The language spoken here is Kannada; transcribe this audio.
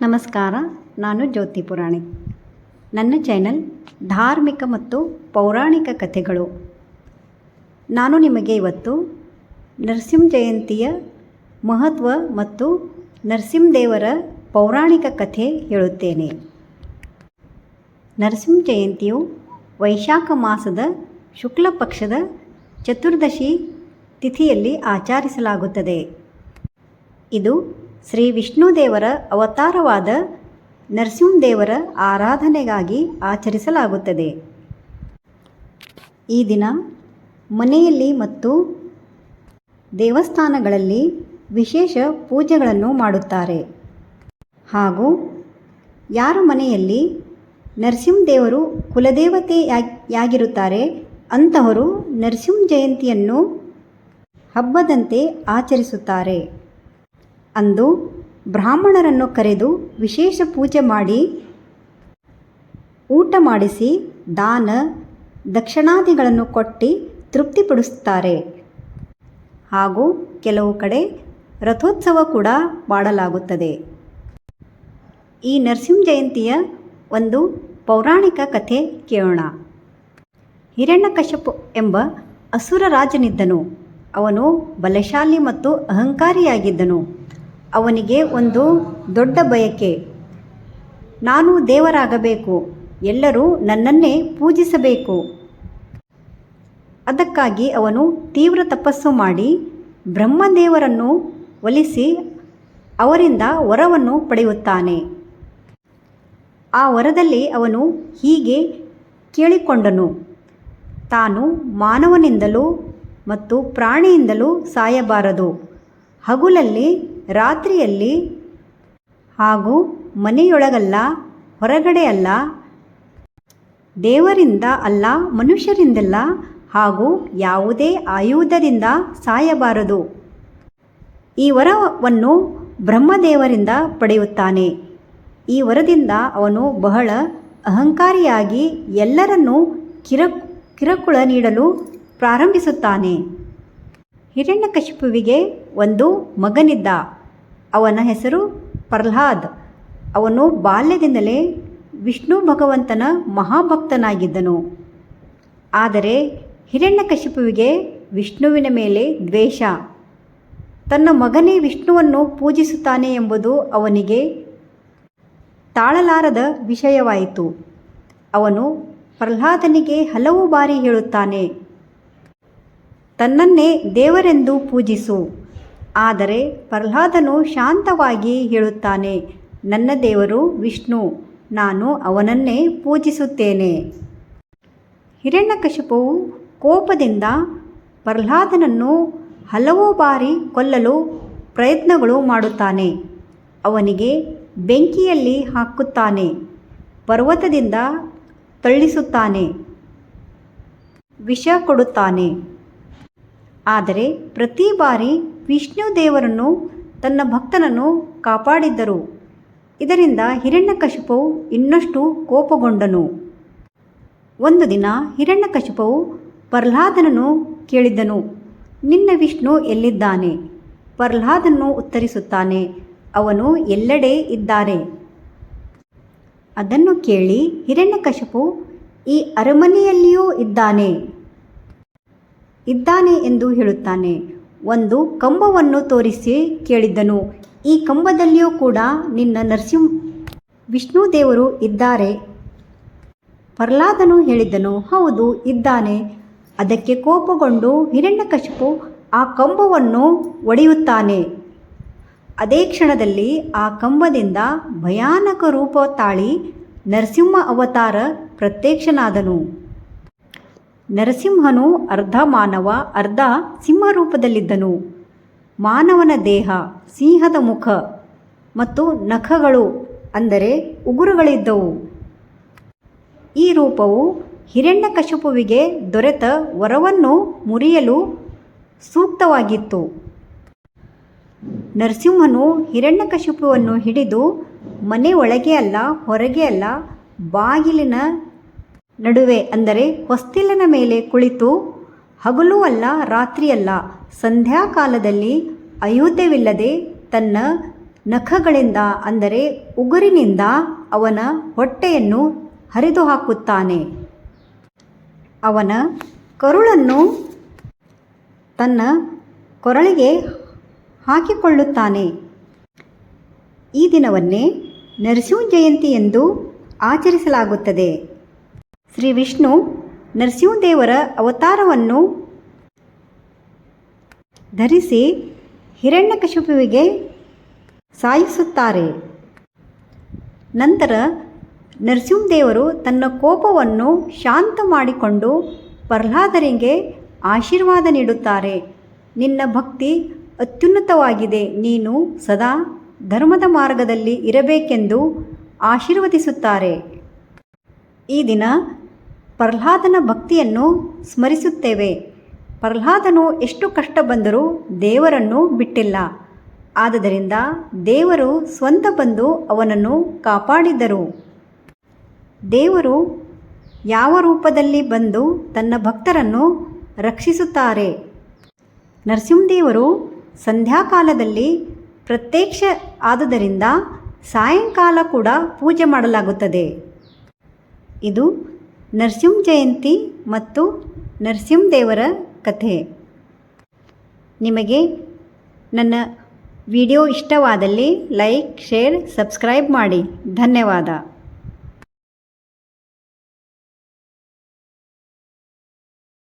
ನಮಸ್ಕಾರ. ನಾನು ಜ್ಯೋತಿ ಪುರಾಣಿಕ್. ನನ್ನ ಚಾನೆಲ್ ಧಾರ್ಮಿಕ ಮತ್ತು ಪೌರಾಣಿಕ ಕಥೆಗಳು. ನಾನು ನಿಮಗೆ ಇವತ್ತು ನರಸಿಂಹ ಜಯಂತಿಯ ಮಹತ್ವ ಮತ್ತು ನರಸಿಂಹದೇವರ ಪೌರಾಣಿಕ ಕಥೆ ಹೇಳುತ್ತೇನೆ. ನರಸಿಂಹ ಜಯಂತಿಯು ವೈಶಾಖ ಮಾಸದ ಶುಕ್ಲ ಪಕ್ಷದ ಚತುರ್ದಶಿ ತಿಥಿಯಲ್ಲಿ ಆಚರಿಸಲಾಗುತ್ತದೆ. ಇದು ಶ್ರೀ ವಿಷ್ಣುದೇವರ ಅವತಾರವಾದ ನರಸಿಂಹದೇವರ ಆರಾಧನೆಗಾಗಿ ಆಚರಿಸಲಾಗುತ್ತದೆ. ಈ ದಿನ ಮನೆಯಲ್ಲಿ ಮತ್ತು ದೇವಸ್ಥಾನಗಳಲ್ಲಿ ವಿಶೇಷ ಪೂಜೆಗಳನ್ನು ಮಾಡುತ್ತಾರೆ. ಹಾಗೂ ಯಾರ ಮನೆಯಲ್ಲಿ ನರಸಿಂಹದೇವರು ಕುಲದೇವತೆಯಾಗಿರುತ್ತಾರೆ ಅಂತಹವರು ನರಸಿಂಹ ಜಯಂತಿಯನ್ನು ಹಬ್ಬದಂತೆ ಆಚರಿಸುತ್ತಾರೆ. ಅಂದು ಬ್ರಾಹ್ಮಣರನ್ನು ಕರೆದು ವಿಶೇಷ ಪೂಜೆ ಮಾಡಿ ಊಟ ಮಾಡಿಸಿ ದಾನ ದಕ್ಷಿಣಾದಿಗಳನ್ನು ಕೊಟ್ಟು ತೃಪ್ತಿಪಡಿಸುತ್ತಾರೆ. ಹಾಗೂ ಕೆಲವು ಕಡೆ ರಥೋತ್ಸವ ಕೂಡ ಮಾಡಲಾಗುತ್ತದೆ. ಈ ನರಸಿಂಹ ಜಯಂತಿಯ ಒಂದು ಪೌರಾಣಿಕ ಕಥೆ ಕೇಳೋಣ. ಹಿರಣ್ಯಕಶಿಪು ಎಂಬ ಅಸುರ ರಾಜನಿದ್ದನು. ಅವನು ಬಲಶಾಲಿ ಮತ್ತು ಅಹಂಕಾರಿಯಾಗಿದ್ದನು. ಅವನಿಗೆ ಒಂದು ದೊಡ್ಡ ಬಯಕೆ, ನಾನು ದೇವರಾಗಬೇಕು, ಎಲ್ಲರೂ ನನ್ನನ್ನೇ ಪೂಜಿಸಬೇಕು. ಅದಕ್ಕಾಗಿ ಅವನು ತೀವ್ರ ತಪಸ್ಸು ಮಾಡಿ ಬ್ರಹ್ಮದೇವರನ್ನು ಒಲಿಸಿ ಅವರಿಂದ ವರವನ್ನು ಪಡೆಯುತ್ತಾನೆ. ಆ ವರದಲ್ಲಿ ಅವನು ಹೀಗೆ ಕೇಳಿಕೊಂಡನು, ತಾನು ಮಾನವನಿಂದಲೂ ಮತ್ತು ಪ್ರಾಣಿಯಿಂದಲೂ ಸಾಯಬಾರದು. ಹಗಲಲ್ಲಿ ರಾತ್ರಿಯಲ್ಲಿ ಹಾಗೂ ಮನೆಯೊಳಗಲ್ಲ ಹೊರಗಡೆ ಅಲ್ಲ, ದೇವರಿಂದ ಅಲ್ಲ ಮನುಷ್ಯರಿಂದಲ್ಲ ಹಾಗೂ ಯಾವುದೇ ಆಯುಧದಿಂದ ಸಾಯಬಾರದು. ಈ ವರವನ್ನು ಬ್ರಹ್ಮದೇವರಿಂದ ಪಡೆಯುತ್ತಾನೆ. ಈ ವರದಿಂದ ಅವನು ಬಹಳ ಅಹಂಕಾರಿಯಾಗಿ ಎಲ್ಲರನ್ನೂ ಕಿರುಕುಳ ನೀಡಲು ಪ್ರಾರಂಭಿಸುತ್ತಾನೆ. ಹಿರಣ್ಯಕಶಿಪುವಿಗೆ ಒಂದು ಮಗನಿದ್ದ. ಅವನ ಹೆಸರು ಪ್ರಹ್ಲಾದ್. ಅವನು ಬಾಲ್ಯದಿಂದಲೇ ವಿಷ್ಣು ಭಗವಂತನ ಮಹಾಭಕ್ತನಾಗಿದ್ದನು. ಆದರೆ ಹಿರಣ್ಯಕಶಿಪುವಿಗೆ ವಿಷ್ಣುವಿನ ಮೇಲೆ ದ್ವೇಷ. ತನ್ನ ಮಗನೇ ವಿಷ್ಣುವನ್ನು ಪೂಜಿಸುತ್ತಾನೆ ಎಂಬುದು ಅವನಿಗೆ ತಾಳಲಾರದ ವಿಷಯವಾಯಿತು. ಅವನು ಪ್ರಹ್ಲಾದನಿಗೆ ಹಲವು ಬಾರಿ ಹೇಳುತ್ತಾನೆ, ತನ್ನನ್ನೇ ದೇವರೆಂದು ಪೂಜಿಸು. ಆದರೆ ಪ್ರಹ್ಲಾದನು ಶಾಂತವಾಗಿ ಹೇಳುತ್ತಾನೆ, ನನ್ನ ದೇವರು ವಿಷ್ಣು, ನಾನು ಅವನನ್ನೇ ಪೂಜಿಸುತ್ತೇನೆ. ಹಿರಣ್ಯಕಶಿಪುವು ಕೋಪದಿಂದ ಪ್ರಹ್ಲಾದನನ್ನು ಹಲವು ಬಾರಿ ಕೊಲ್ಲಲು ಪ್ರಯತ್ನಗಳು ಮಾಡುತ್ತಾನೆ. ಅವನಿಗೆ ಬೆಂಕಿಯಲ್ಲಿ ಹಾಕುತ್ತಾನೆ, ಪರ್ವತದಿಂದ ತಳ್ಳಿಸುತ್ತಾನೆ, ವಿಷ ಕೊಡುತ್ತಾನೆ. ಆದರೆ ಪ್ರತಿ ಬಾರಿ ವಿಷ್ಣು ದೇವರನ್ನು ತನ್ನ ಭಕ್ತನನ್ನು ಕಾಪಾಡಿದ್ದರು. ಇದರಿಂದ ಹಿರಣ್ಯಕಶಿಪುವು ಇನ್ನಷ್ಟು ಕೋಪಗೊಂಡನು. ಒಂದು ದಿನ ಹಿರಣ್ಯಕಶಿಪುವು ಪ್ರಹ್ಲಾದನನ್ನು ಕೇಳಿದನು, ನಿನ್ನ ವಿಷ್ಣು ಎಲ್ಲಿದ್ದಾನೆ? ಪ್ರಹ್ಲಾದನು ಉತ್ತರಿಸುತ್ತಾನೆ, ಅವನು ಎಲ್ಲೆಡೆ ಇದ್ದಾರೆ. ಅದನ್ನು ಕೇಳಿ ಹಿರಣ್ಯಕಶಿಪು ಈ ಅರಮನೆಯಲ್ಲಿಯೂ ಇದ್ದಾನೆ ಎಂದು ಹೇಳುತ್ತಾನೆ. ಒಂದು ಕಂಬವನ್ನು ತೋರಿಸಿ ಕೇಳಿದ್ದನು, ಈ ಕಂಬದಲ್ಲಿಯೂ ಕೂಡ ನಿನ್ನ ವಿಷ್ಣು ದೇವರು ಇದ್ದಾರೆ? ಪ್ರಹ್ಲಾದನು ಹೇಳಿದನು, ಹೌದು ಇದ್ದಾನೆ. ಅದಕ್ಕೆ ಕೋಪಗೊಂಡು ಹಿರಣ್ಯಕಶಿಪು ಆ ಕಂಬವನ್ನು ಒಡೆಯುತ್ತಾನೆ. ಅದೇ ಕ್ಷಣದಲ್ಲಿ ಆ ಕಂಬದಿಂದ ಭಯಾನಕ ರೂಪ ತಾಳಿ ನರಸಿಂಹ ಅವತಾರ ಪ್ರತ್ಯಕ್ಷನಾದನು. ನರಸಿಂಹನು ಅರ್ಧ ಮಾನವ ಅರ್ಧ ಸಿಂಹ ರೂಪದಲ್ಲಿದ್ದನು. ಮಾನವನ ದೇಹ, ಸಿಂಹದ ಮುಖ ಮತ್ತು ನಖಗಳು ಅಂದರೆ ಉಗುರುಗಳಿದ್ದವು. ಈ ರೂಪವು ಹಿರಣ್ಯಕಶಿಪುವಿಗೆ ದೊರೆತ ವರವನ್ನು ಮುರಿಯಲು ಸೂಕ್ತವಾಗಿತ್ತು. ನರಸಿಂಹನು ಹಿರಣ್ಯಕಶಿಪುವನ್ನು ಹಿಡಿದು ಮನೆ ಒಳಗೆ ಅಲ್ಲ ಹೊರಗೆ ಅಲ್ಲ, ಬಾಗಿಲಿನ ನಡುವೆ ಅಂದರೆ ಹೊಸ್ತಿಲಿನ ಮೇಲೆ ಕುಳಿತು ಹಗಲೂ ಅಲ್ಲ ರಾತ್ರಿಯಲ್ಲ ಸಂಧ್ಯಾಕಾಲದಲ್ಲಿ ಆಯುಧವಿಲ್ಲದೆ ತನ್ನ ನಖಗಳಿಂದ ಅಂದರೆ ಉಗುರಿನಿಂದ ಅವನ ಹೊಟ್ಟೆಯನ್ನು ಹರಿದು ಹಾಕುತ್ತಾನೆ. ಅವನ ಕರುಳನ್ನು ತನ್ನ ಕೊರಳಿಗೆ ಹಾಕಿಕೊಳ್ಳುತ್ತಾನೆ. ಈ ದಿನವನ್ನೇ ನರಸಿಂಹ ಜಯಂತಿ ಎಂದು ಆಚರಿಸಲಾಗುತ್ತದೆ. ಶ್ರೀ ವಿಷ್ಣು ನರಸಿಂಹದೇವರ ಅವತಾರವನ್ನು ಧರಿಸಿ ಹಿರಣ್ಯಕಶಿಪುವಿಗೆ ಸಾಯಿಸುತ್ತಾರೆ. ನಂತರ ನರಸಿಂಹದೇವರು ತನ್ನ ಕೋಪವನ್ನು ಶಾಂತ ಮಾಡಿಕೊಂಡು ಪ್ರಹ್ಲಾದನಿಗೆ ಆಶೀರ್ವಾದ ನೀಡುತ್ತಾರೆ. ನಿನ್ನ ಭಕ್ತಿ ಅತ್ಯುನ್ನತವಾಗಿದೆ, ನೀನು ಸದಾ ಧರ್ಮದ ಮಾರ್ಗದಲ್ಲಿ ಇರಬೇಕೆಂದು ಆಶೀರ್ವದಿಸುತ್ತಾರೆ. ಈ ದಿನ ಪ್ರಹ್ಲಾದನ ಭಕ್ತಿಯನ್ನು ಸ್ಮರಿಸುತ್ತೇವೆ. ಪ್ರಹ್ಲಾದನು ಎಷ್ಟು ಕಷ್ಟ ಬಂದರೂ ದೇವರನ್ನು ಬಿಟ್ಟಿಲ್ಲ. ಆದ್ದರಿಂದ ದೇವರು ಸ್ವಂತ ಬಂದು ಅವನನ್ನು ಕಾಪಾಡಿದರು. ದೇವರು ಯಾವ ರೂಪದಲ್ಲಿ ಬಂದು ತನ್ನ ಭಕ್ತರನ್ನು ರಕ್ಷಿಸುತ್ತಾರೆ. ನರಸಿಂಹದೇವರು ಸಂಧ್ಯಾಕಾಲದಲ್ಲಿ ಪ್ರತ್ಯಕ್ಷ ಆದುದರಿಂದ ಸಾಯಂಕಾಲ ಕೂಡ ಪೂಜೆ ಮಾಡಲಾಗುತ್ತದೆ. ಇದು ನರಸಿಂಹ ಜಯಂತಿ ಮತ್ತು ನರಸಿಂಹದೇವರ ಕಥೆ. ನಿಮಗೆ ನನ್ನ ವಿಡಿಯೋ ಇಷ್ಟವಾದಲ್ಲಿ ಲೈಕ್, ಶೇರ್, ಸಬ್ಸ್ಕ್ರೈಬ್ ಮಾಡಿ. ಧನ್ಯವಾದ.